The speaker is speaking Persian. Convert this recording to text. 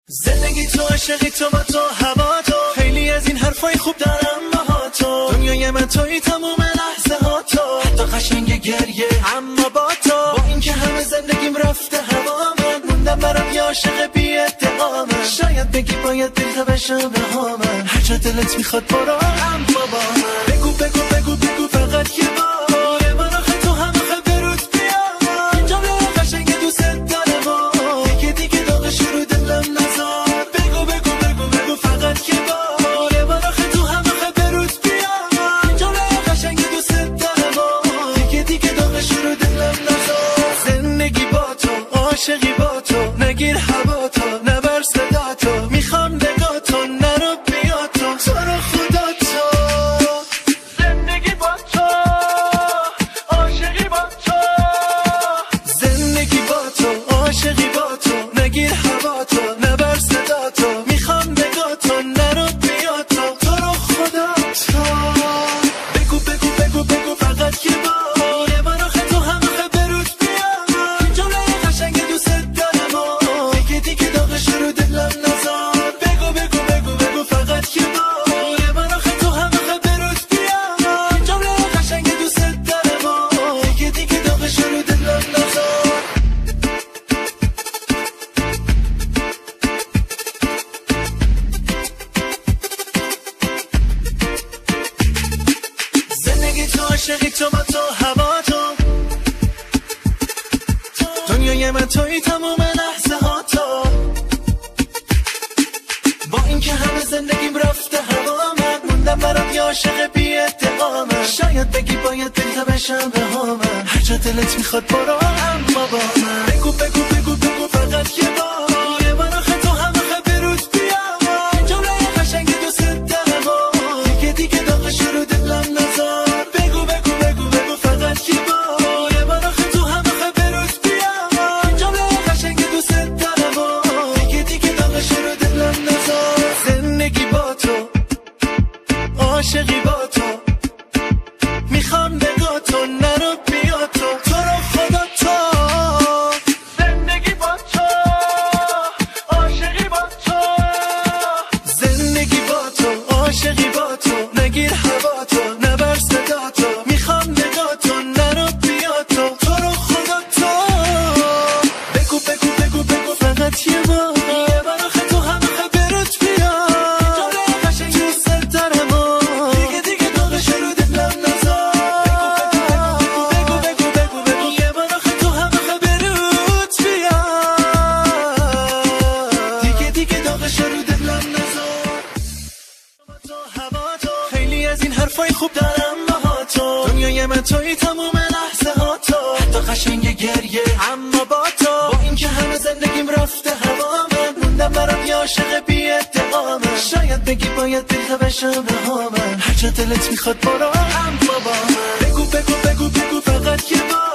زندگی تو، عشقی تو، با تو، هوا تو، خیلی از این حرفای خوب دارم باها تو. دنیای من توی تموم لحظه ها تو، حتی قشنگ گریه اما با تو. با اینکه همه زندگیم رفته هوا، من موندم برام یه عاشق بی ادعامه. شاید بگی باید دلت بشم رهامه، هر جا دلت میخواد برو اما با من. بگو بگو بگو بگو فقط یه بار، یه بار آخه تو هم آخه برود بیا. اینجا به قشنگ دوست دارم و دیگه دیگه داغش رو دلم نزار. بگو بگو بگو بگو فقط یه بار، یه بار آخه تو هم آخه برود بیا. اینجا به قشنگ دوست دارم و دیگه دیگه داغش رو دلم نزار. زندگی با تو، عاشقی با تو، نگیر هوا تو، نبر صدا تو، میخوام نگاه تو، نرو بیا تو، تو رو خدا تو. زندگی با تو، عاشقی با تو، زندگی با تو، عاشقی با تو، نگیر هوا تو، نبر صدا تو، میخوام نگاه تو، نرو بیا تو، تو رو خدا تو. بگو بگو بگو بگو فقط یه بار، یه بار آخه تو هم آخه برود بیا. جمله قشنگ دوست دارم و دیگه دیگه داغش رو دلم نزار. بگو بگو بگو بگو فقط یه بار، یه بار آخه تو هم آخه برود بیا. جمله قشنگ دوست دارم و دیگه دیگه داغش رو دلم نزار. زندگی تو، عشقی تو، با تو، هوا تو، دنیای من توی تموم لحظه ها تو. با اینکه همه زندگیم رفته هوا، من موندم برام یه عاشق بی ادعامه. شاید بگی باید دلت بشم رهامه، هر جا دلت میخواد برو اما با من. بگو بگو بگو بگو فقط یه بار، یه بار آخه تو هم آخه برود بیا. جمله قشنگ دوست دارم و دیگه دیگه داغش رو دلم نزار. بگو بگو بگو بگو فقط یه بار، یه بار آخه تو هم آخه برود بیا. جمله قشنگ دوست دارم و دیگه دیگه داغش رو دلم نزار. زندگی با تو، عاشقی با تو، میخوام نگاه تو، نرو بیا تو، تو رو خدا تو. زندگی با تو، عاشقی با تو، زندگی با تو، عاشقی با تو، نگیر هوا تو، نبر صدا تو، میخوام نگاه تو، نرو بیا تو، تو رو خدا تو. بگو بگو بگو بگو فقط یه بار، یه بار آخه تو هم آخه برود بیا. جمله قشنگ دوست دارم و دیگه دیگه داغش رو دلم نزار. بگو بگو بگو بگو یه بار آخه تو هم آخه برود بیا. دیگه دیگه داغش رو دلم نزار. تو، هوا تو، خیلی از این حرفای خوب دارم باها تو. دنیای من توی تموم لحظه ها تو، حتی قشنگ گریه اما با تو. با اینکه همه زندگیم رفته هوا، من موندم برام یه عاشق بی ادعامه. شاید بگی باید دلت بشم رهامه، هر جا دلت میخواد برو اما با من. بگو بگو بگو بگو فقط یه بار،